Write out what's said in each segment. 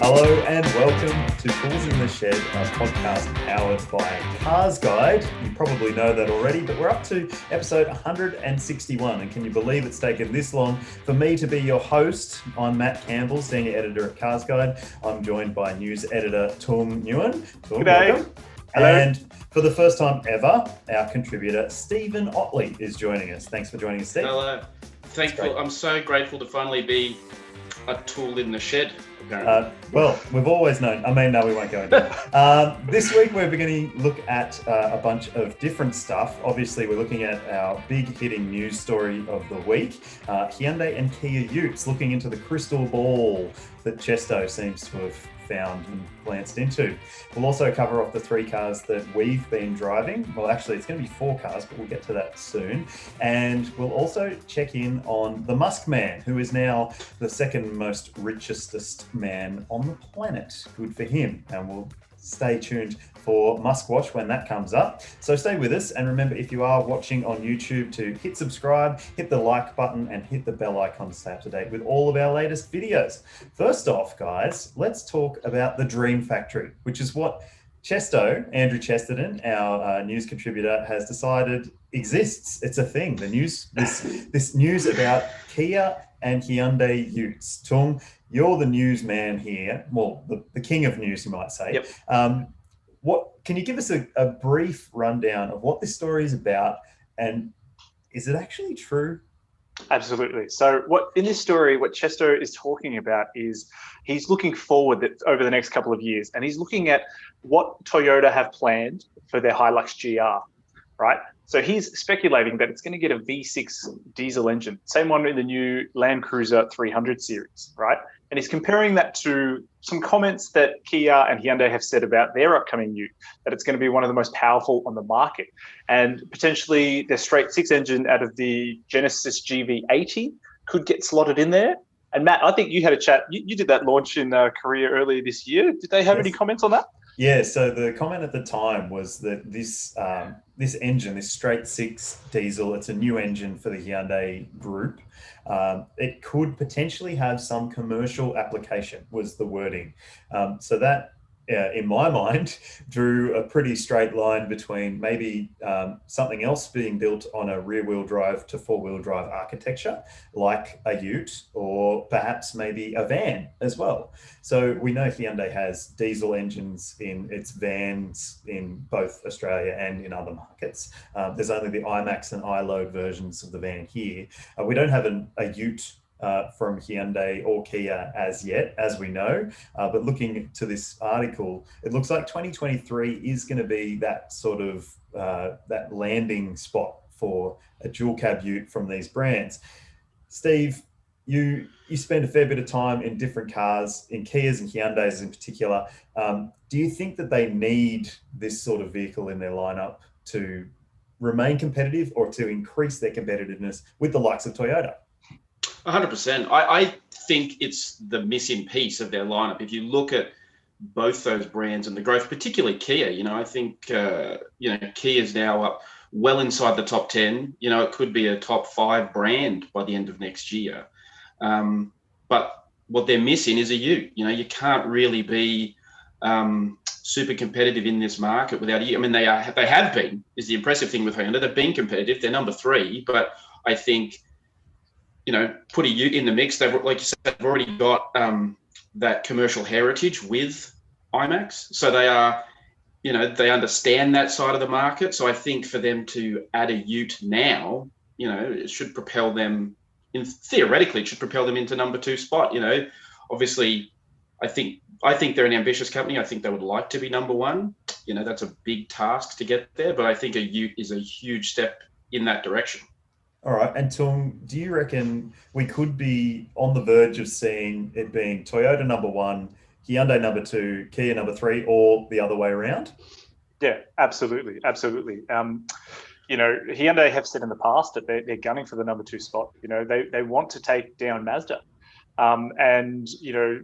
Hello and welcome to Tools in the Shed, a podcast powered by CarsGuide. You probably know that already, but we're up to episode 161. And can you believe it's taken this long for me to be your host? I'm Matt Campbell, senior editor at CarsGuide. I'm joined by news editor Tung Nguyen. Tung, welcome. Hello. And for the first time ever, our contributor Stephen Ottley is joining us. Thanks for joining us, Steve. Hello. I'm so grateful to finally be a tool in the shed. Well, we've always known. No, we won't go into it. This week, we're beginning to look at a bunch of different stuff. Obviously, we're looking at our big hitting news story of the week, Hyundai and Kia Utes, looking into the crystal ball that Chesto seems to have found and glanced into. We'll also cover off the 3 cars that we've been driving. Well, actually, it's going to be 4 cars, but we'll get to that soon. And we'll also check in on the Musk man, who is now the second most richest man on the planet. Good for him. And we'll stay tuned for Muskwatch when that comes up. So stay with us, and remember, if you are watching on YouTube, to hit subscribe, hit the like button, and hit the bell icon to stay up to date with all of our latest videos. First off, guys, let's talk about the Dream Factory, which is what Andrew Chesterton, our news contributor, has decided exists. It's a thing. The news, this news about Kia and Hyundai Utes. Tung, you're the newsman here. Well, the king of news, you might say. Yep. What can you give us a brief rundown of what this story is about, and is it actually true? Absolutely. So in this story, what Chesto is talking about is he's looking forward over the next couple of years, and he's looking at what Toyota have planned for their Hilux GR, right? So he's speculating that it's going to get a V6 diesel engine, same one in the new Land Cruiser 300 series, right? And he's comparing that to some comments that Kia and Hyundai have said about their upcoming ute, that it's going to be one of the most powerful on the market. And potentially their straight 6 engine out of the Genesis GV80 could get slotted in there. And Matt, I think you had a chat. You did that launch in Korea earlier this year. Did they have any comments on that? Yeah, so the comment at the time was that this engine, this straight 6 diesel, it's a new engine for the Hyundai group. It could potentially have some commercial application, was the wording. So that, in my mind, drew a pretty straight line between maybe something else being built on a rear-wheel drive to 4-wheel drive architecture, like a ute, or perhaps maybe a van as well. So we know Hyundai has diesel engines in its vans in both Australia and in other markets. There's only the iMax and iLoad versions of the van here. We don't have a ute from Hyundai or Kia as yet, as we know. But looking to this article, it looks like 2023 is going to be that sort of that landing spot for a dual cab ute from these brands. Steve, you spend a fair bit of time in different cars, in Kias and Hyundais in particular. Do you think that they need this sort of vehicle in their lineup to remain competitive or to increase their competitiveness with the likes of Toyota? 100%. I think it's the missing piece of their lineup. If you look at both those brands and the growth, particularly Kia, I think, Kia is now up well inside the top 10. It could be a top 5 brand by the end of next year. But what they're missing is a ute. You can't really be super competitive in this market without a ute. I mean, they have been, is the impressive thing with Hyundai. They've been competitive. They're number 3, but I think, put a ute in the mix. They've, like you said, they've already got that commercial heritage with iMax. So they are, they understand that side of the market. So I think for them to add a ute now, it should propel them, theoretically, it should propel them into number 2 spot. Obviously, I think they're an ambitious company. I think they would like to be number 1. That's a big task to get there. But I think a ute is a huge step in that direction. All right. And Tung, do you reckon we could be on the verge of seeing it being Toyota number 1, Hyundai number 2, Kia number 3, or the other way around? Yeah, absolutely. Absolutely. Hyundai have said in the past that they're gunning for the number 2 spot. They want to take down Mazda. And Hyundai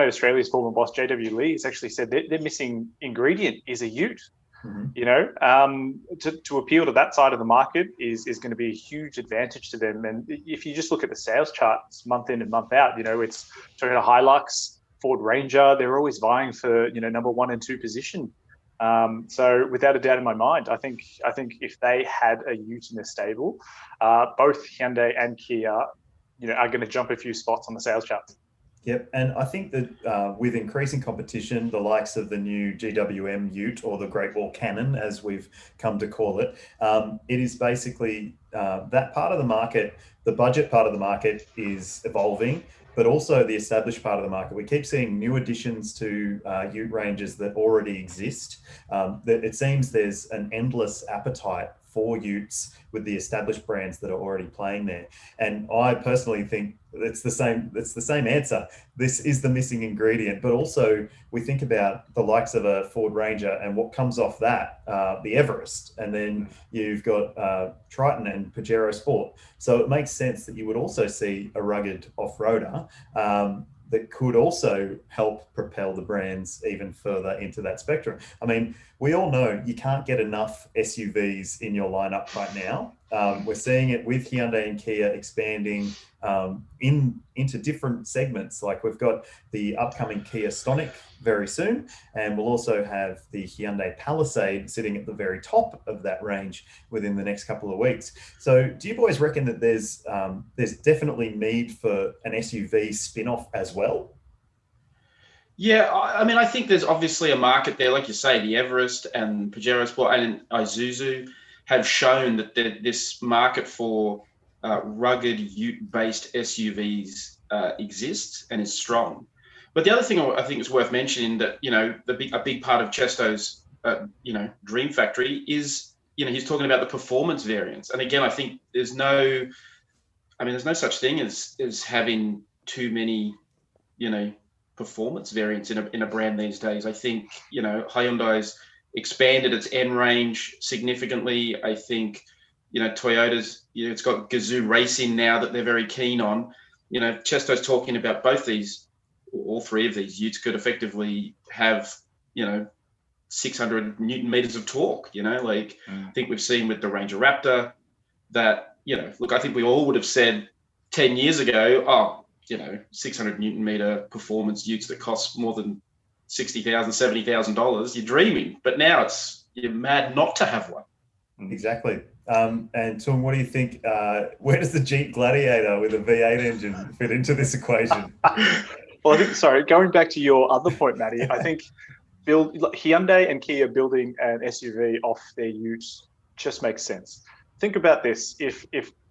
Australia's former boss, JW Lee, has actually said their missing ingredient is a ute. Mm-hmm. To appeal to that side of the market is going to be a huge advantage to them. And if you just look at the sales charts month in and month out, it's Toyota HiLux, Ford Ranger, they're always vying for, number 1 and 2 position. So without a doubt in my mind, I think if they had a ute in their stable, both Hyundai and Kia, are going to jump a few spots on the sales charts. Yep, and I think that with increasing competition, the likes of the new GWM Ute, or the Great Wall Cannon, as we've come to call it, it is basically that part of the market, the budget part of the market is evolving, but also the established part of the market. We keep seeing new additions to ute ranges that already exist. That it seems there's an endless appetite for utes with the established brands that are already playing there. And I personally think it's the same answer. This is the missing ingredient, but also we think about the likes of a Ford Ranger and what comes off that, the Everest, and then you've got Triton and Pajero Sport. So it makes sense that you would also see a rugged off-roader that could also help propel the brands even further into that spectrum. I mean, we all know you can't get enough SUVs in your lineup right now. We're seeing it with Hyundai and Kia expanding into different segments. Like we've got the upcoming Kia Stonic very soon, and we'll also have the Hyundai Palisade sitting at the very top of that range within the next couple of weeks. So do you boys reckon that there's definitely need for an SUV spin-off as well? Yeah, I mean, I think there's obviously a market there. Like you say, the Everest and Pajero Sport and Isuzu have shown that this market for rugged ute-based SUVs exists and is strong. But the other thing I think is worth mentioning that, a big part of Chesto's, dream factory is, he's talking about the performance variants. And again, I think there's no such thing as having too many, performance variants in a brand these days. I think, Hyundai's expanded its N range significantly. I think, Toyota's, it's got Gazoo Racing now that they're very keen on. Chesto's talking about both these, all three of these utes could effectively have, 600 Newton meters of torque, I think we've seen with the Ranger Raptor that, look, I think we all would have said 10 years ago, 600 Newton meter performance utes that cost more than $60,000, $70,000, you're dreaming. But now you're mad not to have one. Exactly. And Tung, what do you think? Where does the Jeep Gladiator with a V8 engine fit into this equation? Well, I think, going back to your other point, Matty, I think Hyundai and Kia building an SUV off their utes just makes sense. Think about this. If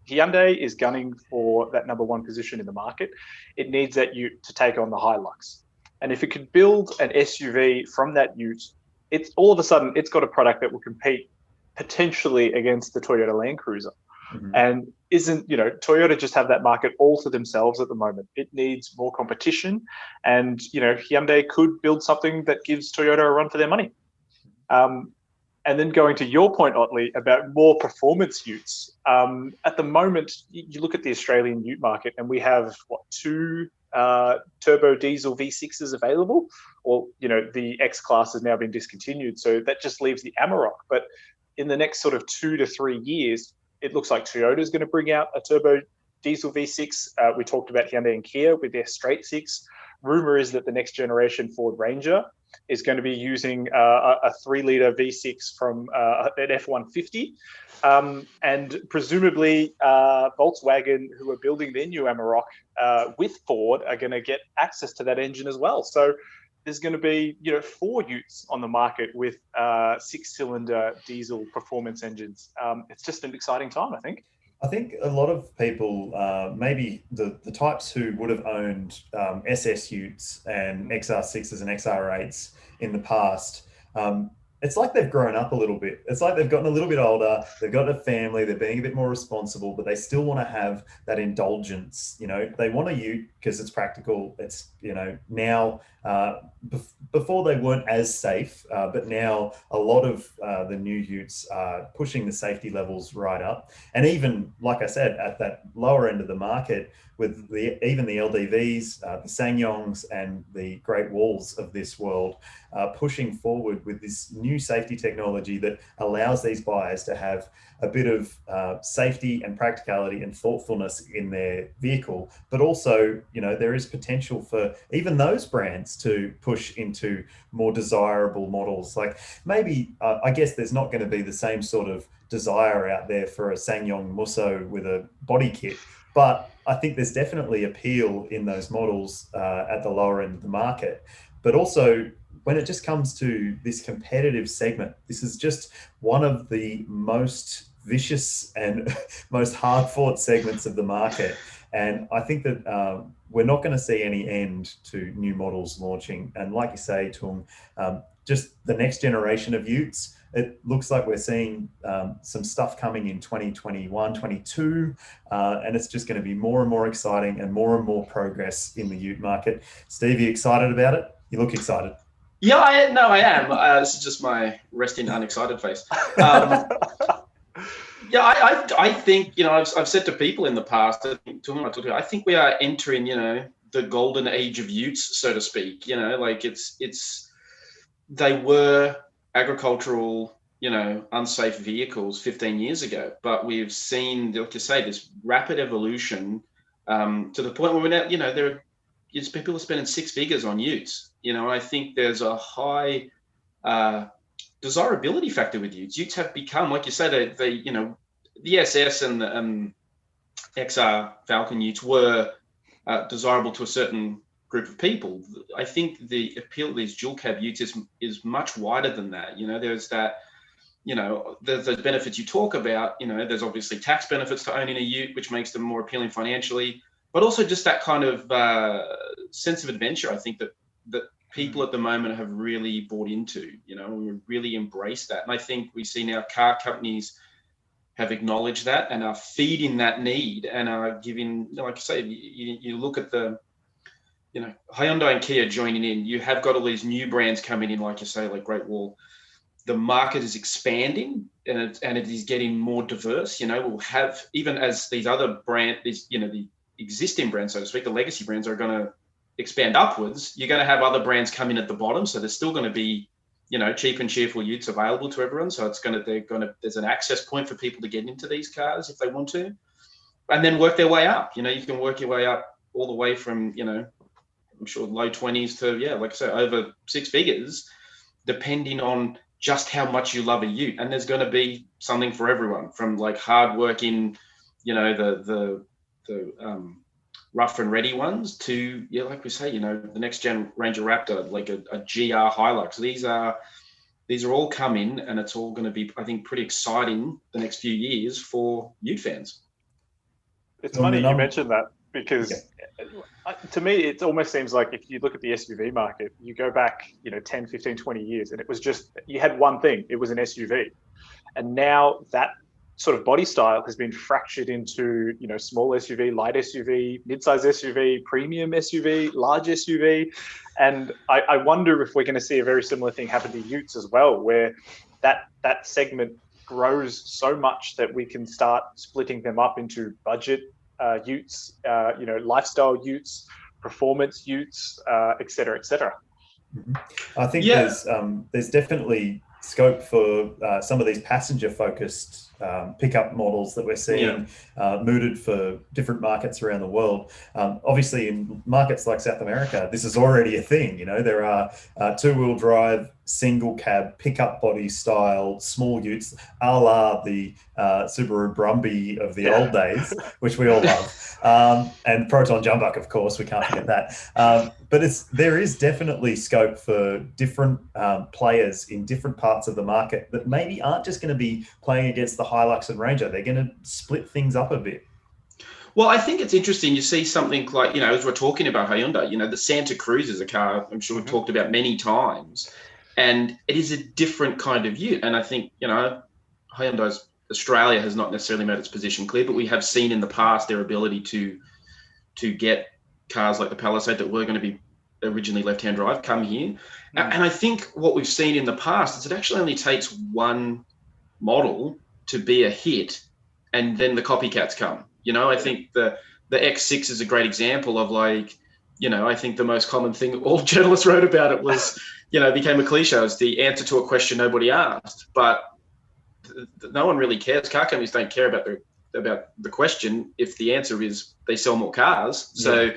Hyundai is gunning for that number 1 position in the market, it needs that ute to take on the HiLux. And if it could build an SUV from that ute, it's all of a sudden it's got a product that will compete potentially against the Toyota Land Cruiser. Mm-hmm. And Toyota just have that market all to themselves at the moment. It needs more competition, and Hyundai could build something that gives Toyota a run for their money. And then going to your point, Ottley, about more performance utes. At the moment, you look at the Australian ute market, and we have 2 turbo diesel V6s available, or the X class has now been discontinued, so that just leaves the Amarok. But in the next sort of 2 to 3 years, it looks like Toyota is going to bring out a turbo diesel V6. We talked about Hyundai and Kia with their straight 6. Rumor is that the next generation Ford Ranger is going to be using a 3-litre V6 from an F-150. And presumably Volkswagen, who are building their new Amarok with Ford, are going to get access to that engine as well. So there's going to be 4 utes on the market with 6-cylinder diesel performance engines. It's just an exciting time, I think. I think a lot of people, maybe the types who would have owned SS utes and XR6s and XR8s in the past, it's like they've grown up a little bit. It's like they've gotten a little bit older, they've got a family, they're being a bit more responsible, but they still want to have that indulgence. They want a ute because it's practical. It's, now, before they weren't as safe, but now a lot of the new utes are pushing the safety levels right up. And even, like I said, at that lower end of the market, with even the LDVs, the SsangYongs and the Great Walls of this world, pushing forward with this new new safety technology that allows these buyers to have a bit of safety and practicality and thoughtfulness in their vehicle. But also, there is potential for even those brands to push into more desirable models. Like maybe, I guess there's not going to be the same sort of desire out there for a SsangYong Musso with a body kit, but I think there's definitely appeal in those models at the lower end of the market. But also, when it just comes to this competitive segment, this is just one of the most vicious and most hard-fought segments of the market. And I think that we're not going to see any end to new models launching. And like you say, Tung, just the next generation of utes, it looks like we're seeing some stuff coming in 2021, 22, and it's just going to be more and more exciting and more progress in the ute market. Steve, are you excited about it? You look excited. Yeah, I am. This is just my resting unexcited face. Yeah, I think, I've said to people in the past, I think we are entering, the golden age of utes, so to speak. They were agricultural, unsafe vehicles 15 years ago, but we've seen, like you say, this rapid evolution to the point where we're now, people are spending six figures on utes. I think there's a high desirability factor with utes. Utes have become, like you say, the SS and the XR Falcon utes were desirable to a certain group of people. I think the appeal of these dual cab utes is much wider than that. There's that, there's those benefits you talk about. There's obviously tax benefits to owning a ute, which makes them more appealing financially, but also just that kind of sense of adventure. I think that people at the moment have really bought into, we really embrace that. And I think we see now car companies have acknowledged that and are feeding that need and are giving, like I say, you look at the, Hyundai and Kia joining in, you have got all these new brands coming in, like you say, like Great Wall. The market is expanding and it is getting more diverse. We'll have, even as these other brands, the existing brands, so to speak, the legacy brands are going to expand upwards. You're going to have other brands come in at the bottom. So there's still going to be, cheap and cheerful utes available to everyone. So there's an access point for people to get into these cars if they want to, and then work their way up. You can work your way up all the way from, I'm sure low 20s to, like I say, over six figures, depending on just how much you love a ute. And there's going to be something for everyone, from like hardworking, the rough and ready ones to, like we say, the next gen Ranger Raptor, like a GR HiLux. These are all coming, and it's all going to be, I think, pretty exciting the next few years for ute fans. It's funny you mentioned that, because to me, it almost seems like if you look at the SUV market, you go back, 10, 15, 20 years, and it was just, you had one thing, it was an SUV. And now that sort of body style has been fractured into, small SUV, light SUV, mid-size SUV, premium SUV, large SUV. And I wonder if we're going to see a very similar thing happen to utes as well, where that segment grows so much that we can start splitting them up into budget utes, lifestyle utes, performance utes, et cetera, et cetera. I think there's definitely scope for some of these passenger-focused pickup models that we're seeing mooted for different markets around the world. Obviously, in markets like South America, this is already a thing. There are two-wheel drive, single cab, pickup body style, small utes, a la the Subaru Brumby of the old days, which we all love. And Proton Jumbuck, of course, we can't forget that. But there is definitely scope for different players in different parts of the market that maybe aren't just going to be playing against the Hilux and Ranger. They're going to split things up a bit. Well, I think it's interesting. You see something like, as we're talking about Hyundai, the Santa Cruz is a car I'm sure we've talked about many times, and it is a different kind of ute. And I think, Hyundai's Australia has not necessarily made its position clear, but we have seen in the past their ability to get cars like the Palisade that were going to be originally left-hand drive come here. And I think what we've seen in the past is it actually only takes one model to be a hit, and then the copycats come. I think the X6 is a great example of, like, I think the most common thing all journalists wrote about it was it became a cliche. It's the answer to a question nobody asked, but no one really cares. Car companies don't care about the question if the answer is they sell more cars. So,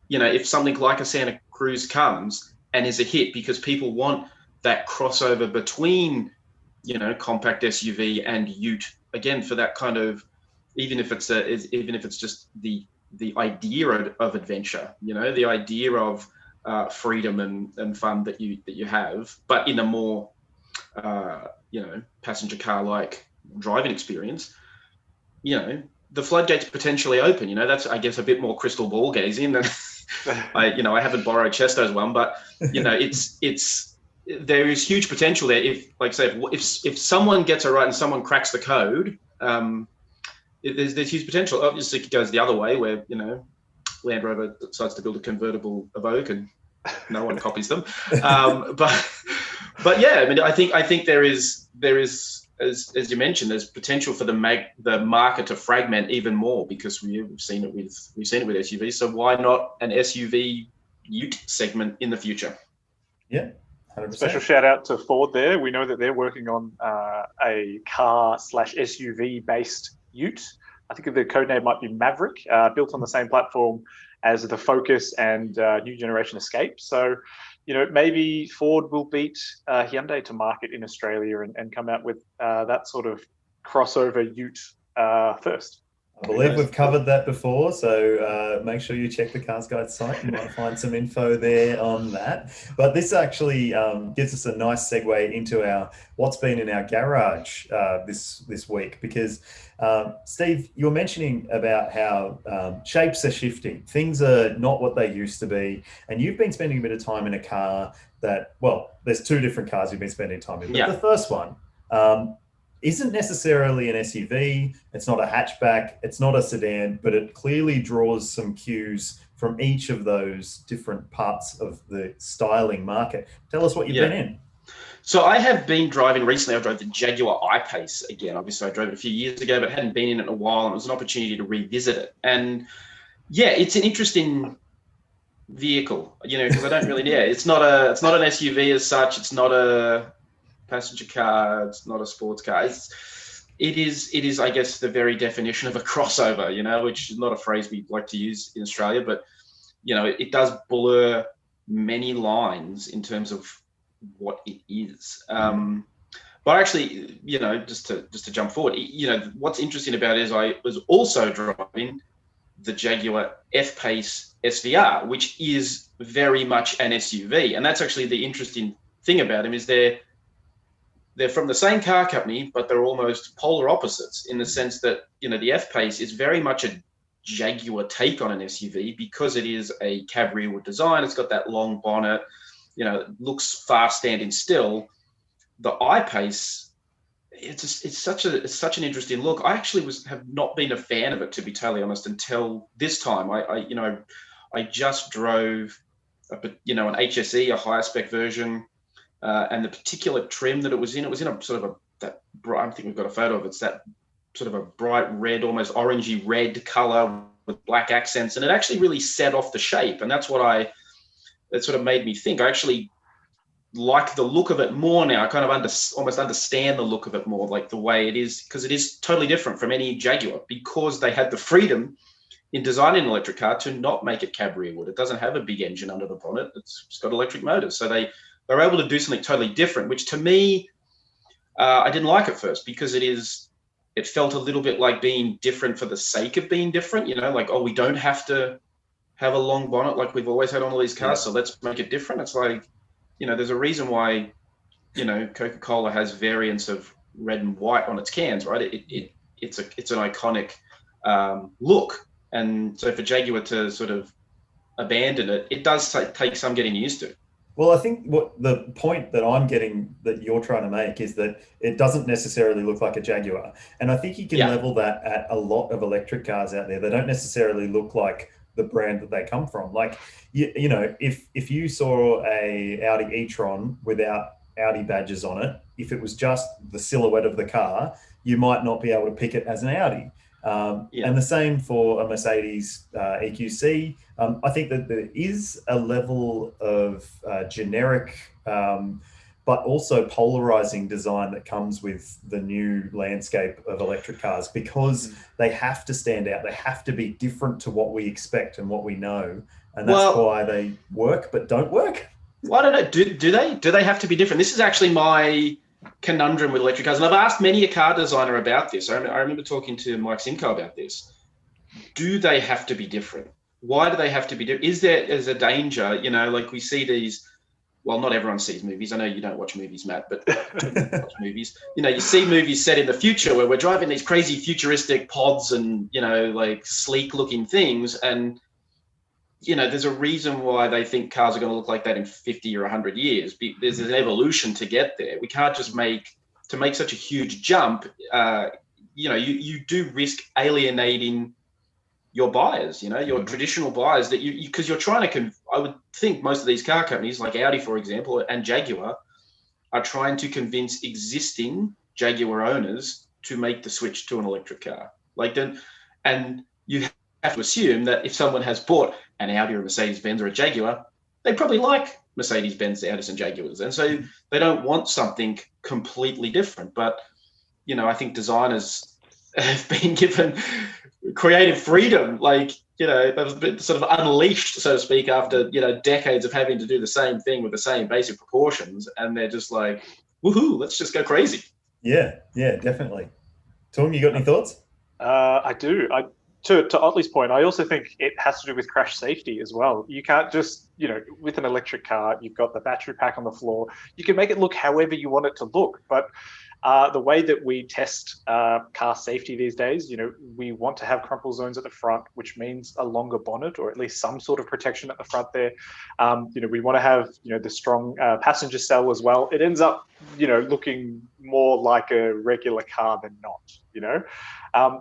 if something like a Santa Cruz comes and is a hit because people want that crossover between, compact SUV and ute, again, for that kind of, even if it's just the idea of adventure, the idea of freedom and fun that you have, but in a more passenger car like driving experience, the floodgates potentially open. That's, I guess, a bit more crystal ball gazing than I haven't borrowed Chesto's one, but there is huge potential there. If someone gets it right and someone cracks the code, there's huge potential. Obviously, it goes the other way where Land Rover decides to build a convertible Evoque and no one copies them. But yeah, I mean, I think there is as you mentioned, there's potential for the market to fragment even more, because we've seen it with SUVs. So why not an SUV ute segment in the future? Yeah. 100%. Special shout out to Ford there. We know that they're working on a car/SUV based ute. I think the codename might be Maverick, built on the same platform as the Focus and new generation Escape. So, maybe Ford will beat Hyundai to market in Australia and come out with that sort of crossover ute first. I believe we've covered that before, so make sure you check the CarsGuide site. You might find some info there on that. But this actually gives us a nice segue into what's been in our garage this week, because Steve, you were mentioning about how shapes are shifting. Things are not what they used to be, and you've been spending a bit of time in a car there's two different cars you've been spending time in. But the first one isn't necessarily an SUV, it's not a hatchback, it's not a sedan, but it clearly draws some cues from each of those different parts of the styling market. Tell us what you've been in. So I have been driving recently. I drove the Jaguar iPace again. Obviously, I drove it a few years ago, but hadn't been in it in a while, and it was an opportunity to revisit it. And yeah, it's an interesting vehicle, because I don't really, it's not an SUV as such. It's not a passenger car, it's not a sports car. It is, I guess, the very definition of a crossover, which is not a phrase we like to use in Australia, but it does blur many lines in terms of what it is. But actually, just to jump forward, what's interesting about it is I was also driving the Jaguar F-Pace SVR, which is very much an SUV, and that's actually the interesting thing about them, is they're from the same car company, but they're almost polar opposites in the sense that, the F-Pace is very much a Jaguar take on an SUV because it is a cab rearward design. It's got that long bonnet, it looks fast standing still. The I-Pace, it's such an interesting look. I actually have not been a fan of it, to be totally honest, until this time. I just drove an HSE, a higher spec version. And the particular trim that it was in a sort of I think we've got a photo of it. It's that sort of a bright red, almost orangey red color with black accents. And it actually really set off the shape. And that's that sort of made me think. I actually like the look of it more now. I kind of almost understand the look of it more, like the way it is, because it is totally different from any Jaguar, because they had the freedom in designing an electric car to not make it cab rearward. It doesn't have a big engine under the bonnet. It's got electric motors. So they're able to do something totally different, which to me, I didn't like at first, because it felt a little bit like being different for the sake of being different, like, we don't have to have a long bonnet like we've always had on all these cars, so let's make it different. It's like, there's a reason why, Coca-Cola has variants of red and white on its cans, right? It's an iconic look. And so for Jaguar to sort of abandon it, it does take some getting used to. Well, I think what the point that I'm getting that you're trying to make is that it doesn't necessarily look like a Jaguar. And I think you can level that at a lot of electric cars out there. They don't necessarily look like the brand that they come from. Like, if you saw a Audi e-tron without Audi badges on it, if it was just the silhouette of the car, you might not be able to pick it as an Audi. And the same for a Mercedes EQC. I think that there is a level of generic, but also polarizing design that comes with the new landscape of electric cars, because they have to stand out. They have to be different to what we expect and what we know. And that's why they work, but don't work. Well, I don't know. Do they have to be different? This is actually my conundrum with electric cars. And I've asked many a car designer about this. I remember talking to Mike Simcoe about this. Do they have to be different? Why do they have to be different? Is there a danger, like we see these, well, not everyone sees movies. I know you don't watch movies, Matt, but watch movies. You see movies set in the future where we're driving these crazy futuristic pods and, like sleek looking things. And, there's a reason why they think cars are going to look like that in 50 or 100 years. There's an evolution to get there. We can't just make such a huge jump. You do risk alienating your buyers, your traditional buyers, that because you're trying to, I would think most of these car companies like Audi, for example, and Jaguar are trying to convince existing Jaguar owners to make the switch to an electric car. And you have to assume that if someone has bought an Audi or a Mercedes-Benz or a Jaguar, they probably like Mercedes-Benz, Audis and Jaguars. And so they don't want something completely different. But, I think designers have been given creative freedom, they've been sort of unleashed, so to speak, after, decades of having to do the same thing with the same basic proportions. And they're just like, woohoo, let's just go crazy. Yeah, definitely. Tung, you got any thoughts? I do. To Ottley's point, I also think it has to do with crash safety as well. You can't just, with an electric car, you've got the battery pack on the floor. You can make it look however you want it to look. But the way that we test car safety these days, we want to have crumple zones at the front, which means a longer bonnet or at least some sort of protection at the front there. We want to have, the strong passenger cell as well. It ends up, looking more like a regular car than not,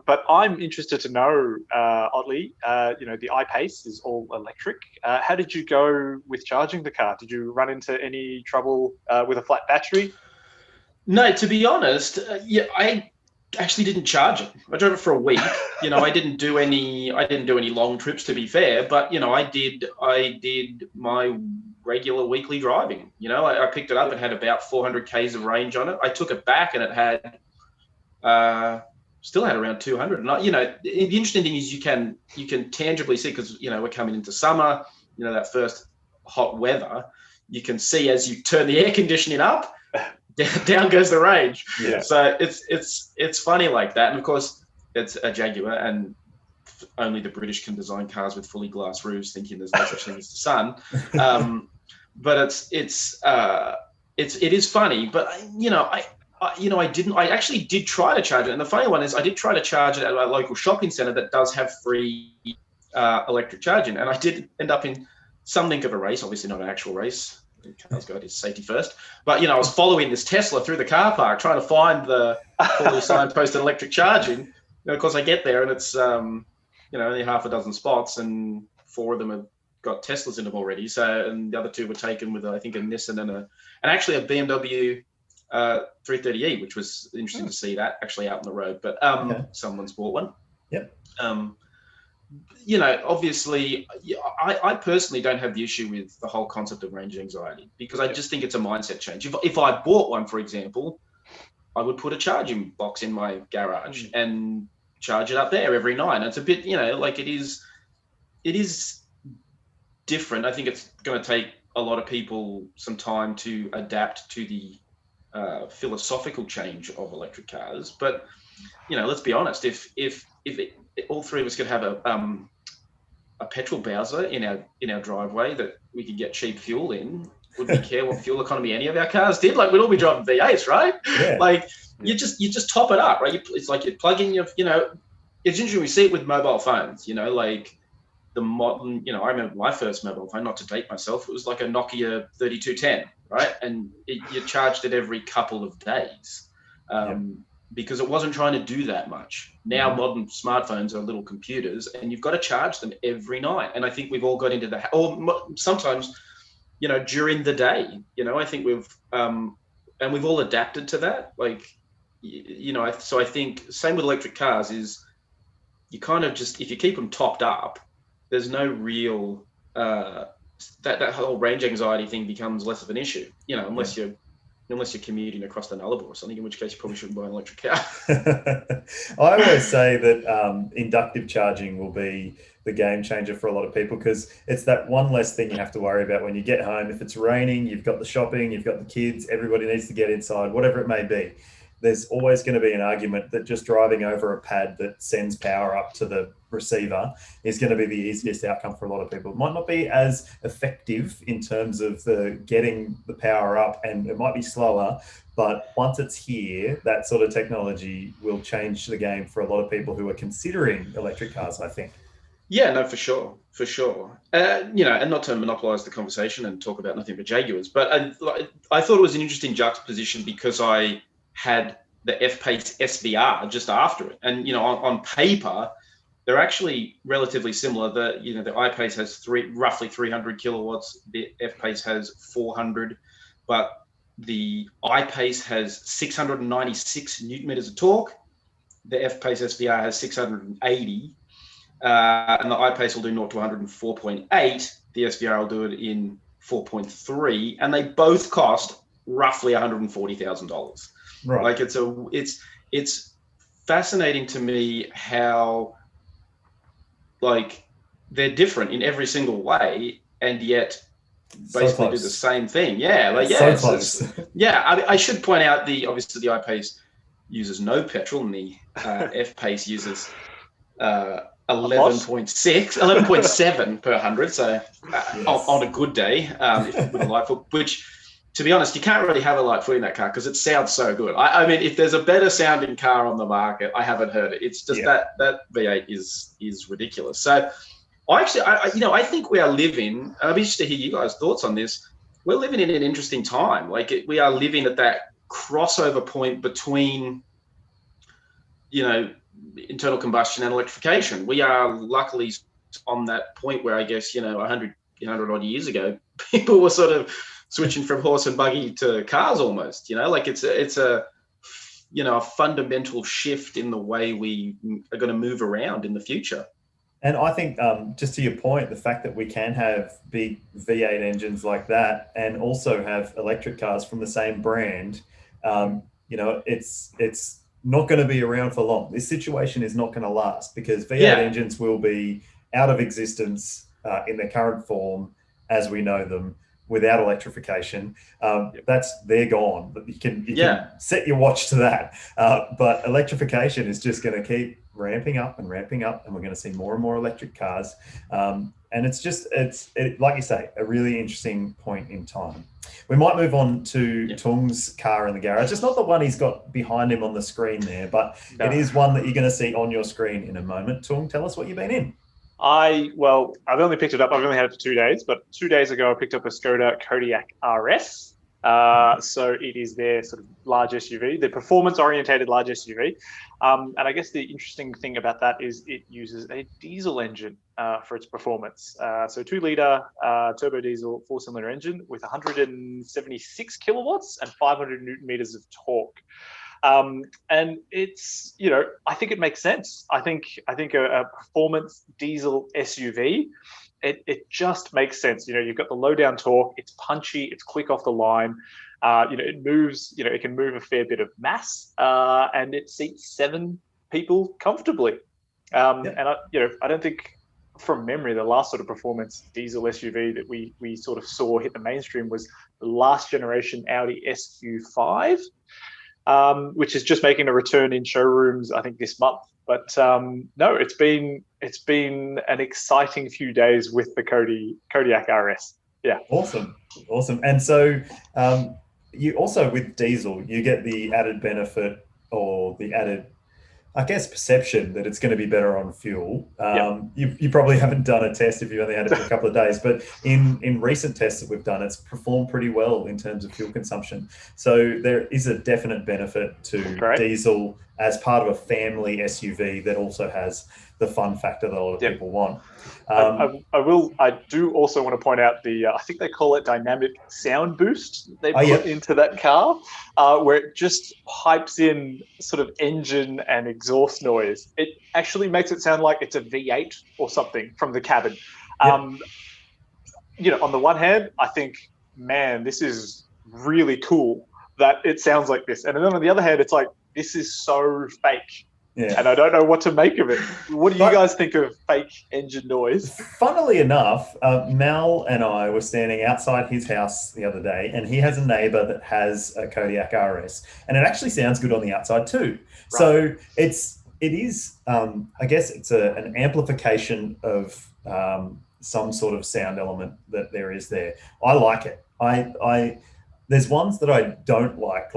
But I'm interested to know, Otley, the iPace is all electric. How did you go with charging the car? Did you run into any trouble with a flat battery? No, to be honest, I actually didn't charge it. I drove it for a week. I didn't do any long trips, to be fair, but I did my regular weekly driving. I picked it up. It had about 400 Ks of range on it. I took it back and it had still had around 200. And the interesting thing is you can tangibly see, because we're coming into summer, that first hot weather, you can see as you turn the air conditioning up, down goes the range. Yeah. So it's funny like that. And of course it's a Jaguar, and only the British can design cars with fully glass roofs, thinking there's no such thing as the sun. But it is funny. But I actually did try to charge it. And the funny one is I did try to charge it at a local shopping center that does have free electric charging. And I did end up in something of a race, obviously not an actual race. CarsGuide is safety first. But, I was following this Tesla through the car park, trying to find the fully signposted electric charging. Of course, I get there and it's, only half a dozen spots, and 4 of them have got Teslas in them already. So, and the other 2 were taken with, I think, a Nissan and actually a BMW 330e, which was interesting to see that actually out on the road. But someone's bought one. Yep. Obviously, I personally don't have the issue with the whole concept of range anxiety, because I just think it's a mindset change. If I bought one, for example, I would put a charging box in my garage and charge it up there every night. And it's a bit, it is different. I think it's going to take a lot of people some time to adapt to the philosophical change of electric cars. But, let's be honest, if all 3 of us could have a petrol bowser in our driveway that we could get cheap fuel in, would we care what fuel economy any of our cars did? We'd all be driving V8s, right? Yeah. You just top it up, right? It's like you plug in your, it's interesting. We see it with mobile phones, the modern, I remember my first mobile phone, not to date myself, it was like a Nokia 3210, right? And you charged it every couple of days. Because it wasn't trying to do that much. Now modern smartphones are little computers, and you've got to charge them every night. And I think we've all got into that, or sometimes, during the day. I think we've all adapted to that. So I think same with electric cars is you kind of just, if you keep them topped up, there's no real that whole range anxiety thing becomes less of an issue, you know, unless you're commuting across the Nullarbor or something, in which case you probably shouldn't buy an electric car. I always say that inductive charging will be the game changer for a lot of people, because it's that one less thing you have to worry about when you get home. If it's raining, you've got the shopping, you've got the kids, everybody needs to get inside, whatever it may be. There's always going to be an argument that just driving over a pad that sends power up to the receiver is going to be the easiest outcome for a lot of people. It might not be as effective in terms of getting the power up, and it might be slower, but once it's here, that sort of technology will change the game for a lot of people who are considering electric cars, I think. Yeah, no, for sure. You know, and not to monopolize the conversation and talk about nothing but Jaguars, but I thought it was an interesting juxtaposition because I had the F-Pace SVR just after it. And, you know, on paper, they're actually relatively similar. The iPace has roughly 300 kilowatts. The F-Pace has 400, but the iPace has 696 Newton meters of torque. The F-Pace SVR has 680. And the iPace will do 0 to 104.8. The SVR will do it in 4.3. And they both cost roughly $140,000. Right. Like it's fascinating to me how like they're different in every single way, and yet basically do the same thing. Yeah, like yeah, so close. I should point out obviously the iPace uses no petrol, and the F-Pace uses 11.7 per 100. So on a good day, with a light foot, which, to be honest, you can't really have a light foot in that car because it sounds so good. I mean, if there's a better sounding car on the market, I haven't heard it. It's just that V8 is ridiculous. So I think we are living, and I'd be interested to hear you guys' thoughts on this. We're living in an interesting time. Like we are living at that crossover point between, you know, internal combustion and electrification. We are luckily on that point where I guess, you know, 100 odd years ago, people were sort of switching from horse and buggy to cars almost, you know, like it's a you know, a fundamental shift in the way we are going to move around in the future. And I think just to your point, the fact that we can have big V8 engines like that and also have electric cars from the same brand, you know, it's not going to be around for long. This situation is not going to last because V8 engines will be out of existence in their current form as we know them without electrification. They're gone. But you can set your watch to that. But electrification is just going to keep ramping up, and we're going to see more and more electric cars. And it's like you say, a really interesting point in time. We might move on to Tung's car in the garage. It's not the one he's got behind him on the screen there, but it is one that you're going to see on your screen in a moment. Tung, tell us what you've been in. I've only picked it up. I've only had it for 2 days, but 2 days ago I picked up a Skoda Kodiaq RS. So it is their sort of large SUV, the performance-orientated large SUV. And I guess the interesting thing about that is it uses a diesel engine for its performance. So 2-litre turbo diesel 4-cylinder engine with 176 kilowatts and 500 Newton meters of torque. And it's, you know, I think it makes sense. I think a performance diesel SUV, it just makes sense. You know, you've got the low down torque, it's punchy, it's quick off the line. You know, it moves, you know, it can move a fair bit of mass, and it seats 7 people comfortably. And I don't think from memory, the last sort of performance diesel SUV that we sort of saw hit the mainstream was the last generation Audi SQ5. Which is just making a return in showrooms, I think, this month. But no, it's been an exciting few days with the Kodiaq RS. Yeah, awesome. And so you also, with diesel, you get the added benefit or the added, I guess, perception that it's going to be better on fuel. You probably haven't done a test if you've only had it for a couple of days, but in recent tests that we've done, it's performed pretty well in terms of fuel consumption. So there is a definite benefit to diesel as part of a family SUV that also has the fun factor that a lot of people want. I do also want to point out I think they call it dynamic sound boost they put into that car, where it just pipes in sort of engine and exhaust noise. It actually makes it sound like it's a V8 or something from the cabin. On the one hand, I think, man, this is really cool that it sounds like this. And then on the other hand, it's like, this is so fake. Yeah. And I don't know what to make of it. What do you guys think of fake engine noise? Funnily enough, Mal and I were standing outside his house the other day, and he has a neighbor that has a Kodiaq RS, and it actually sounds good on the outside too. Right. So it is, I guess it's an amplification of some sort of sound element that there is there. I like it. There's ones that I don't like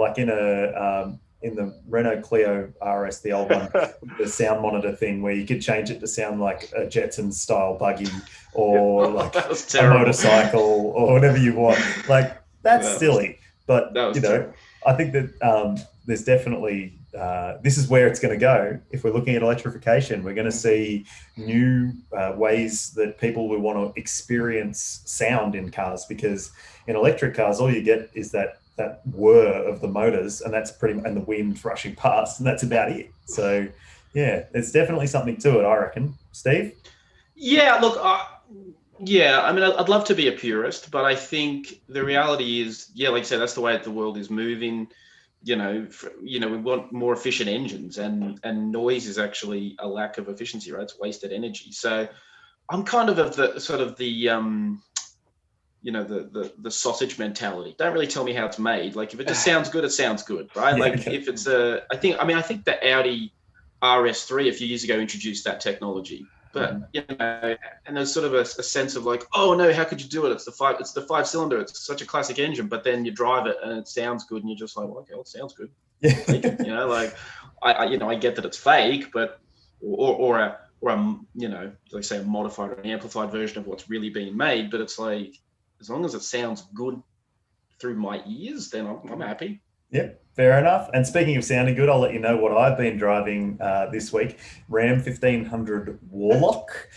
in the Renault Clio RS, the old one, the sound monitor thing where you could change it to sound like a Jetsons style buggy or like a motorcycle or whatever you want. Like that's silly, but I think that there's definitely this is where it's going to go. If we're looking at electrification, we're going to see new ways that people will want to experience sound in cars, because in electric cars, all you get is that whir of the motors, and that's and the wind rushing past, and that's about it. So yeah, there's definitely something to it, I reckon. Steve? Yeah, look, I mean, I'd love to be a purist, but I think the reality is, like I said, that's the way the world is moving. We want more efficient engines, and noise is actually a lack of efficiency, right? It's wasted energy. So I'm kind of the sausage mentality. Don't really tell me how it's made. Like if it just sounds good, it sounds good, right? If it's I think the Audi RS3 a few years ago introduced that technology, but and there's sort of a sense of like, oh no, how could you do it? It's the five cylinder. It's such a classic engine, but then you drive it and it sounds good, and you're just like, well, okay, well, it sounds good. I get that it's fake, but or a like say a modified or an amplified version of what's really being made, but it's like, as long as it sounds good through my ears, then I'm happy. Yep, fair enough. And speaking of sounding good, I'll let you know what I've been driving this week. Ram 1500 Warlock.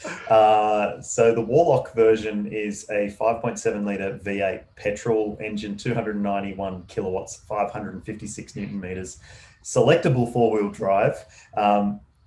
So the Warlock version is a 5.7 litre V8 petrol engine, 291 kilowatts, 556 Newton meters, selectable four-wheel drive.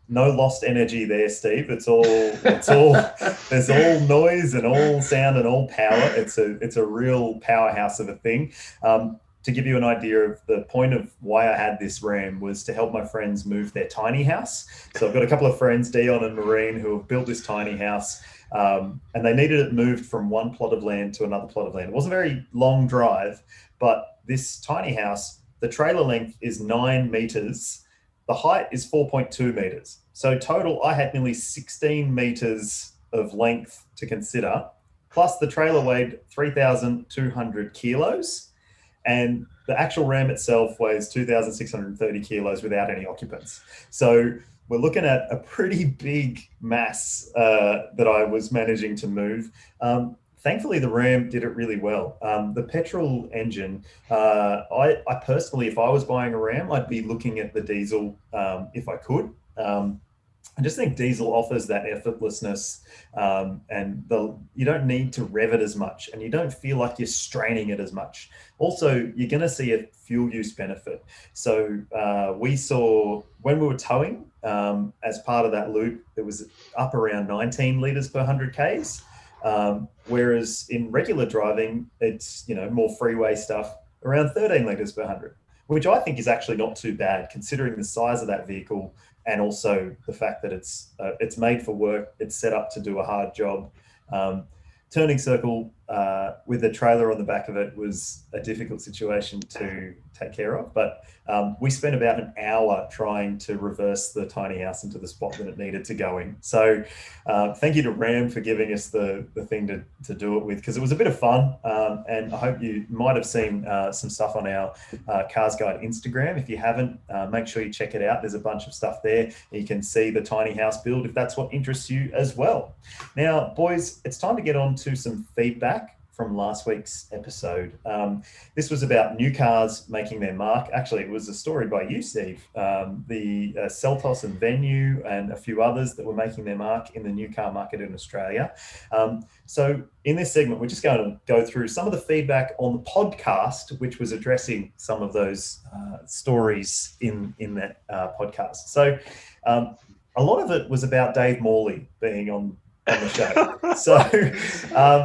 No lost energy there, Steve. It's all there's all noise and all sound and all power. It's a real powerhouse of a thing. To give you an idea of the point of why I had this Ram was to help my friends move their tiny house. So I've got a couple of friends, Dion and Maureen, who have built this tiny house, and they needed it moved from one plot of land to another plot of land. It wasn't a very long drive, but this tiny house, the trailer length is 9 meters. The height is 4.2 meters. So total, I had nearly 16 meters of length to consider, plus the trailer weighed 3,200 kilos, and the actual Ram itself weighs 2,630 kilos without any occupants. So we're looking at a pretty big mass that I was managing to move. Thankfully, the Ram did it really well. The petrol engine, I personally, if I was buying a Ram, I'd be looking at the diesel if I could. I just think diesel offers that effortlessness, and you don't need to rev it as much, and you don't feel like you're straining it as much. Also, you're going to see a fuel use benefit. So we saw when we were towing, as part of that loop, it was up around 19 litres per 100 Ks. Whereas in regular driving, it's, more freeway stuff around 13 litres per 100, which I think is actually not too bad considering the size of that vehicle, and also the fact that it's made for work. It's set up to do a hard job. Turning circle with the trailer on the back of it was a difficult situation to take care of, but we spent about an hour trying to reverse the tiny house into the spot that it needed to go in. So thank you to Ram for giving us the thing to do it with, because it was a bit of fun, and I hope you might have seen some stuff on our CarsGuide Instagram. If you haven't, make sure you check it out. There's a bunch of stuff there. You can see the tiny house build if that's what interests you as well. Now, boys, it's time to get on to some feedback from last week's episode. This was about new cars making their mark. Actually, it was a story by you, Steve. The Seltos and Venue and a few others that were making their mark in the new car market in Australia. So in this segment, we're just going to go through some of the feedback on the podcast, which was addressing some of those stories in that podcast. So a lot of it was about Dave Morley being on the show. So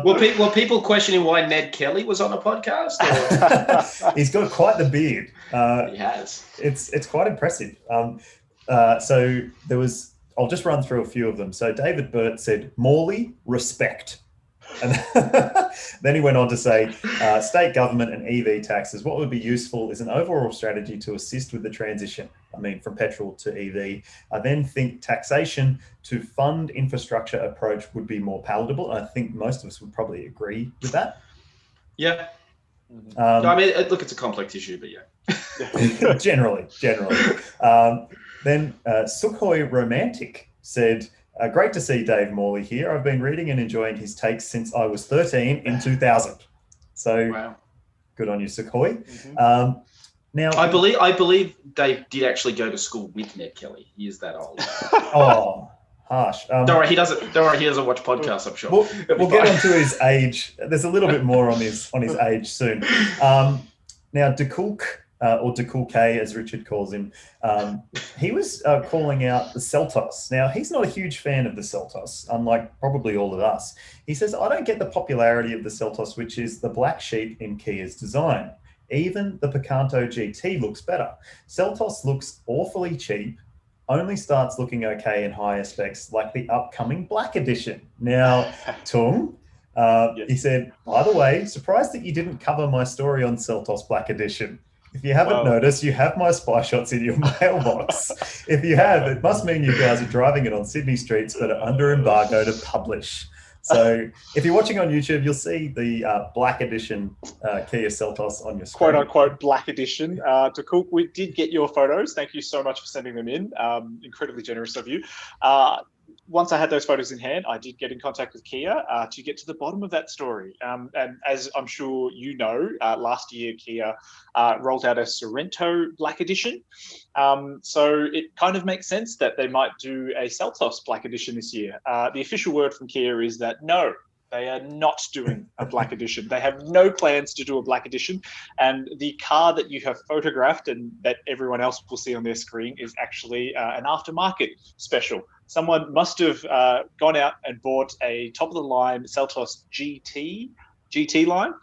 were people questioning why Ned Kelly was on a podcast? Or? He's got quite the beard. He has. It's quite impressive. So there was, I'll just run through a few of them. So David Burt said, Morley, respect. And then he went on to say, state government and EV taxes. What would be useful is an overall strategy to assist with the transition. I mean, from petrol to EV. I then think taxation to fund infrastructure approach would be more palatable. I think most of us would probably agree with that. Yeah. I mean, look, it's a complex issue, but yeah. generally. Then Sukhoi Romantic said, great to see Dave Morley here. I've been reading and enjoying his takes since I was 13 in 2000. So wow. Good on you, Sukhoi. Mm-hmm. Now, I believe Dave did actually go to school with Ned Kelly. He is that old. Oh, harsh. Don't worry, he doesn't watch podcasts, I'm sure. We'll get onto his age. There's a little bit more on his age soon. Now, DeKulk, or DeKulk, as Richard calls him, he was calling out the Seltos. Now, he's not a huge fan of the Seltos, unlike probably all of us. He says, I don't get the popularity of the Seltos, which is the black sheep in Kia's design. Even the Picanto GT looks better. Seltos looks awfully cheap, only starts looking okay in higher specs like the upcoming Black Edition. Now, Tung, yes. He said, by the way, surprised that you didn't cover my story on Seltos Black Edition. If you haven't noticed, you have my spy shots in your mailbox. If you have, it must mean you guys are driving it on Sydney streets but are under embargo to publish. So if you're watching on YouTube, you'll see the Black Edition Kia Seltos on your screen. Quote unquote Black Edition. To Cook, we did get your photos. Thank you so much for sending them in. Incredibly generous of you. Once I had those photos in hand, I did get in contact with Kia to get to the bottom of that story. And as I'm sure you know, last year Kia rolled out a Sorento Black Edition. So it kind of makes sense that they might do a Seltos Black Edition this year. The official word from Kia is that no, they are not doing a Black Edition. They have no plans to do a Black Edition. And the car that you have photographed and that everyone else will see on their screen is actually an aftermarket special. Someone must have gone out and bought a top-of-the-line Seltos GT line,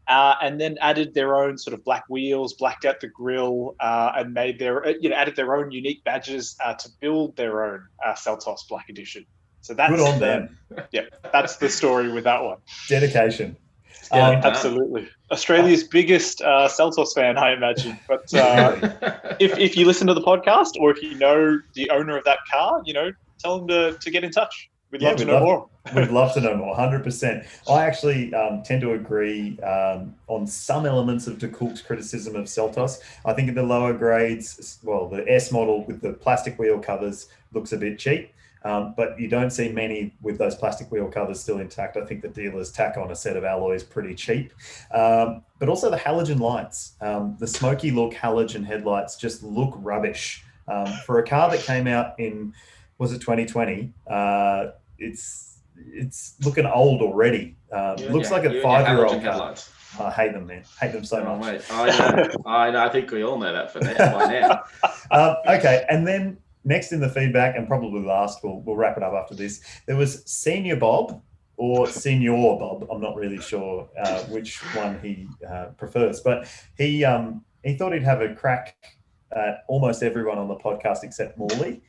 and then added their own sort of black wheels, blacked out the grille, and made their, added their own unique badges to build their own Seltos Black Edition. So that's good on them. Yeah, that's the story with that one. Dedication. Absolutely. Australia's biggest Seltos fan, I imagine. But if you listen to the podcast, or if you know the owner of that car, tell them to get in touch. We'd love to know more. We'd love to know more, 100%. I actually tend to agree on some elements of DeKulk's criticism of Seltos. I think in the lower grades, the S model with the plastic wheel covers looks a bit cheap. But you don't see many with those plastic wheel covers still intact. I think the dealers tack on a set of alloys pretty cheap. But also the halogen lights. The smoky look halogen headlights just look rubbish. For a car that came out in, was it 2020? It's looking old already. Looks like a 5-year-old car. Headlights. I hate them, man. Hate them so much. Wait. I know. I think we all know that by now. Okay, and then next in the feedback, and probably last, we'll wrap it up after this, there was Senior Bob or Senior Bob. I'm not really sure which one he prefers, but he thought he'd have a crack at almost everyone on the podcast except Morley.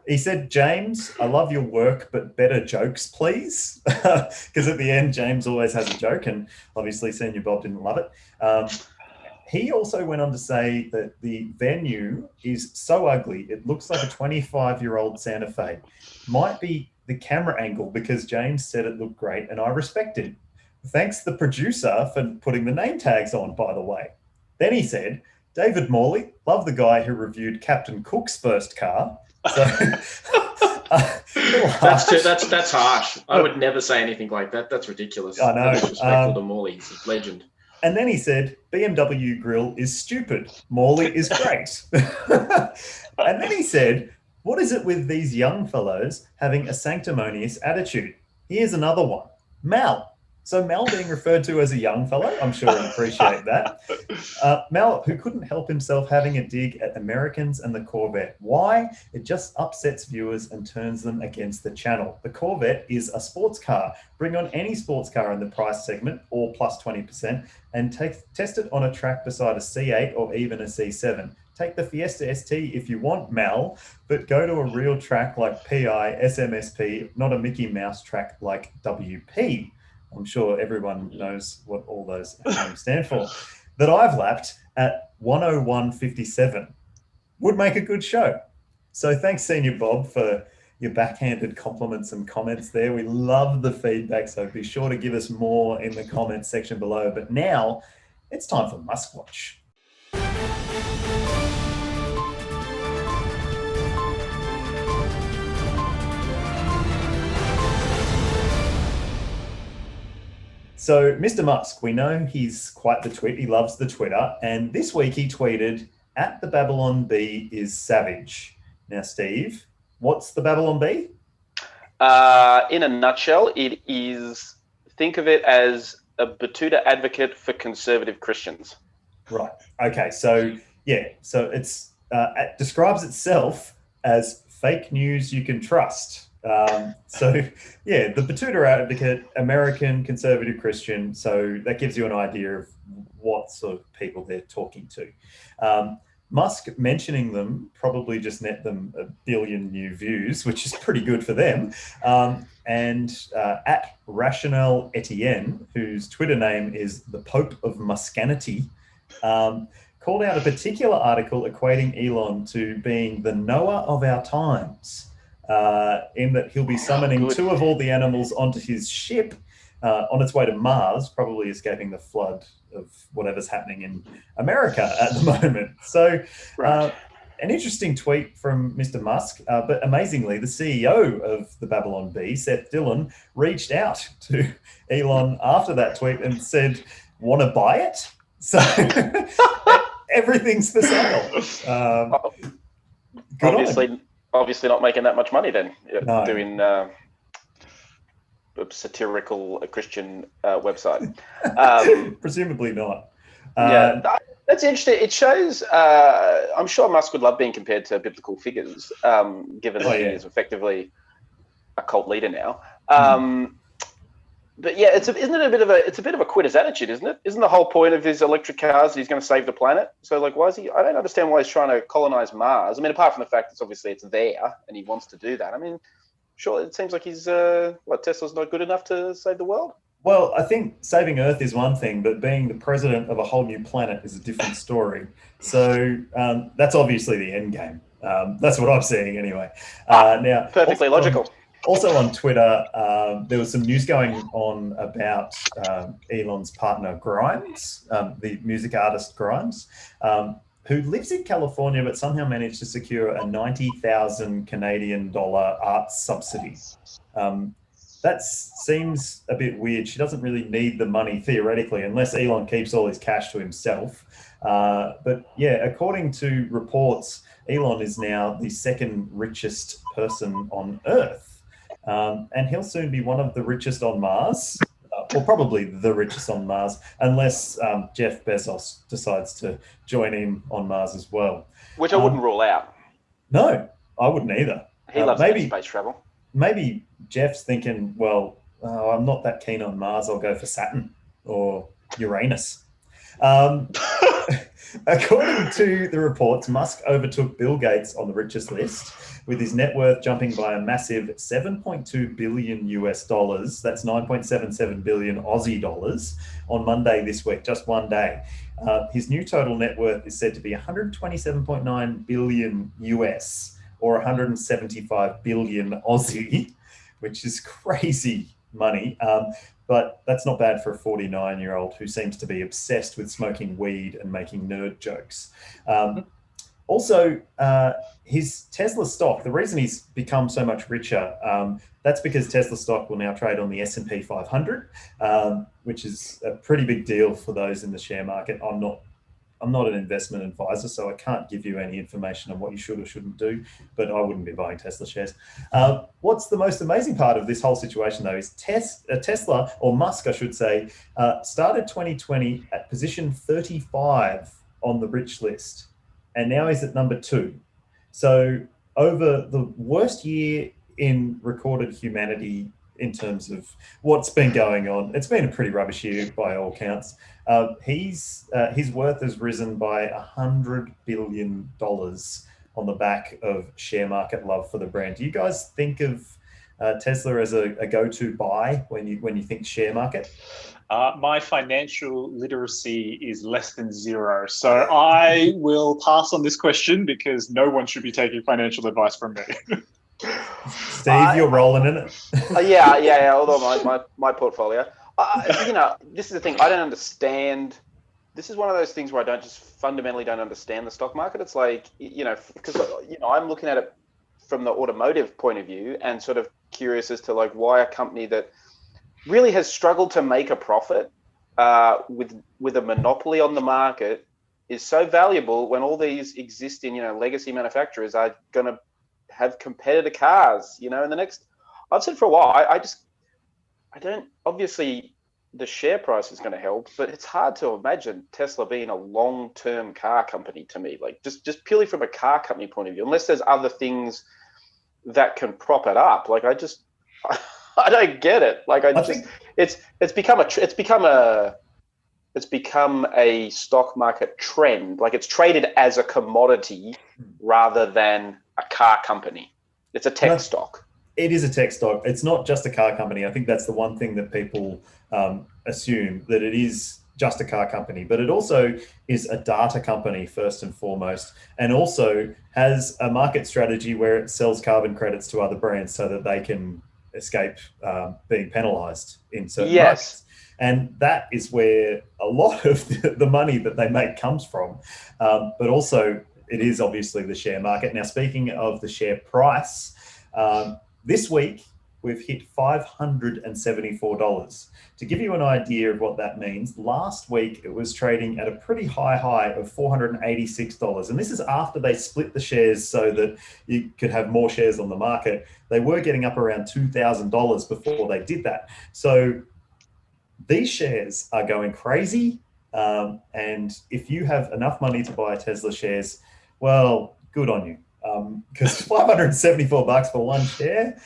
He said, James, I love your work, but better jokes, please. Because at the end, James always has a joke, and obviously Senior Bob didn't love it. He also went on to say that the Venue is so ugly, it looks like a 25-year-old Santa Fe. Might be the camera angle, because James said it looked great, and I respect it. Thanks the producer for putting the name tags on, by the way. Then he said, David Morley, love the guy who reviewed Captain Cook's first car. So, little harsh. That's harsh. I would never say anything like that. That's ridiculous. I know. Disrespectful to Morley. He's a legend. And then he said, BMW grill is stupid. Morley is great. And then he said, what is it with these young fellows having a sanctimonious attitude? Here's another one. Mal. So Mal being referred to as a young fellow, I'm sure he'll appreciate that. Mal, who couldn't help himself having a dig at Americans and the Corvette. Why? It just upsets viewers and turns them against the channel. The Corvette is a sports car. Bring on any sports car in the price segment, or plus 20%, and test it on a track beside a C8 or even a C7. Take the Fiesta ST if you want, Mal, but go to a real track like PI, SMSP, not a Mickey Mouse track like WP. I'm sure everyone knows what all those names stand for, that I've lapped at 101.57. Would make a good show. So thanks, Senior Bob, for your backhanded compliments and comments there. We love the feedback, so be sure to give us more in the comments section below. But now it's time for Muskwatch. So Mr. Musk, we know he's quite the twit. He loves the Twitter. And this week he tweeted, "At the Babylon Bee is savage." Now, Steve, what's the Babylon Bee? In a nutshell, it is, think of it as a Batuta advocate for conservative Christians. Right. Okay. So, yeah. So it describes itself as fake news you can trust. The Batuta advocate, American conservative Christian. So that gives you an idea of what sort of people they're talking to. Musk mentioning them probably just net them 1 billion new views, which is pretty good for them. At Rationale Etienne, whose Twitter name is the Pope of Muscanity, called out a particular article equating Elon to being the Noah of our times. In that he'll be summoning two of all the animals onto his ship on its way to Mars, probably escaping the flood of whatever's happening in America at the moment. So an interesting tweet from Mr. Musk, but amazingly, the CEO of the Babylon Bee, Seth Dillon, reached out to Elon after that tweet and said, "Want to buy it?" So everything's for sale. Obviously not making that much money then, No. doing a satirical Christian website. Presumably not. That's interesting. It shows, I'm sure Musk would love being compared to biblical figures, given that he is effectively a cult leader now. But yeah, it's a bit of a quitter's attitude, isn't it? Isn't the whole point of his electric cars that he's going to save the planet? So like, why is he? I don't understand why he's trying to colonize Mars. I mean, apart from the fact that obviously it's there and he wants to do that. I mean, sure, it seems like he's Tesla's not good enough to save the world. Well, I think saving Earth is one thing, but being the president of a whole new planet is a different story. So that's obviously the end game. That's what I'm seeing anyway. Now, perfectly logical. Also on Twitter, there was some news going on about Elon's partner Grimes, the music artist Grimes, who lives in California but somehow managed to secure a 90,000 Canadian dollar arts subsidy. That seems a bit weird. She doesn't really need the money theoretically, unless Elon keeps all his cash to himself. But yeah, according to reports, Elon is now the second richest person on Earth. And he'll soon be one of the richest on Mars, or probably the richest on Mars, unless Jeff Bezos decides to join him on Mars as well. Which I wouldn't rule out. No, I wouldn't either. He loves space travel. Maybe Jeff's thinking, well, I'm not that keen on Mars. I'll go for Saturn or Uranus. According to the reports, Musk overtook Bill Gates on the richest list, with his net worth jumping by a massive 7.2 billion US dollars. That's 9.77 billion Aussie dollars on Monday this week, just one day. His new total net worth is said to be 127.9 billion US, or 175 billion Aussie, which is crazy money. But that's not bad for a 49-year-old who seems to be obsessed with smoking weed and making nerd jokes. Also, his Tesla stock, the reason he's become so much richer, that's because Tesla stock will now trade on the S&P 500, which is a pretty big deal for those in the share market. I'm not an investment advisor, so I can't give you any information on what you should or shouldn't do, but I wouldn't be buying Tesla shares. What's the most amazing part of this whole situation, though, is Tesla, or Musk, I should say, started 2020 at position 35 on the rich list, and now he's at number 2. So over the worst year in recorded humanity in terms of what's been going on, it's been a pretty rubbish year by all counts. His worth has risen by $100 billion on the back of share market love for the brand. Do you guys think of Tesla as a go-to buy when you think share market? My financial literacy is less than 0, so I will pass on this question because no one should be taking financial advice from me. Steve, you're rolling in it. Yeah. Although my portfolio, this is the thing. I don't understand. This is one of those things where I fundamentally don't understand the stock market. It's like, because I'm looking at it from the automotive point of view and sort of curious as to like why a company that really has struggled to make a profit with a monopoly on the market is so valuable when all these existing, legacy manufacturers are going to have competitor cars, in the next. I've said for a while, I don't, obviously the share price is going to help, but it's hard to imagine Tesla being a long-term car company to me, like just purely from a car company point of view, unless there's other things that can prop it up. Like I don't get it. Like it's become a stock market trend. Like it's traded as a commodity rather than a car company. It's a tech stock. It is a tech stock. It's not just a car company. I think that's the one thing that people assume, that it is just a car company, but it also is a data company first and foremost, and also has a market strategy where it sells carbon credits to other brands so that they can escape being penalized in certain markets. And that is where a lot of the money that they make comes from. But also it is obviously the share market. Now, speaking of the share price, this week we've hit $574. To give you an idea of what that means, last week it was trading at a pretty high of $486. And this is after they split the shares so that you could have more shares on the market. They were getting up around $2,000 before they did that. So these shares are going crazy. And if you have enough money to buy Tesla shares, well, good on you. Because $574 for one share,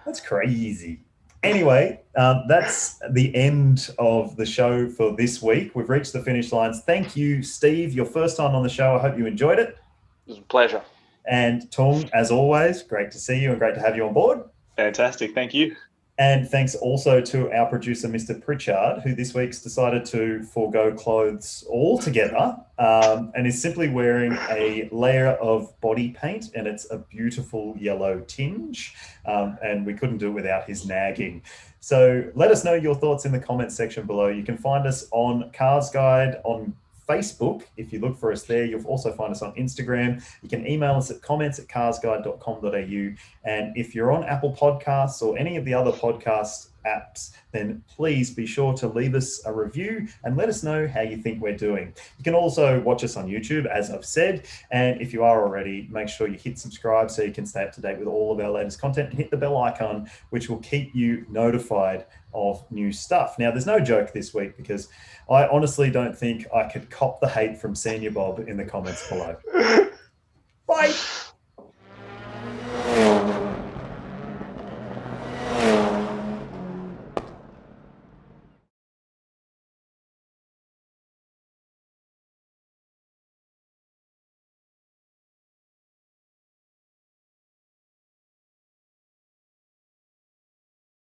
that's crazy. Anyway, that's the end of the show for this week. We've reached the finish lines. Thank you, Steve. Your first time on the show. I hope you enjoyed it. It was a pleasure. And Tung, as always, great to see you and great to have you on board. Fantastic. Thank you. And thanks also to our producer, Mr. Pritchard, who this week's decided to forego clothes altogether and is simply wearing a layer of body paint, and it's a beautiful yellow tinge. And we couldn't do it without his nagging. So let us know your thoughts in the comments section below. You can find us on CarsGuide on Facebook. If you look for us there, you'll also find us on Instagram. You can email us at comments@carsguide.com.au. And if you're on Apple Podcasts or any of the other podcast apps, then please be sure to leave us a review and let us know how you think we're doing. You can also watch us on YouTube, as I've said. And if you are already, make sure you hit subscribe so you can stay up to date with all of our latest content, and hit the bell icon, which will keep you notified of new stuff. Now, there's no joke this week because I honestly don't think I could cop the hate from Senior Bob in the comments below. Bye.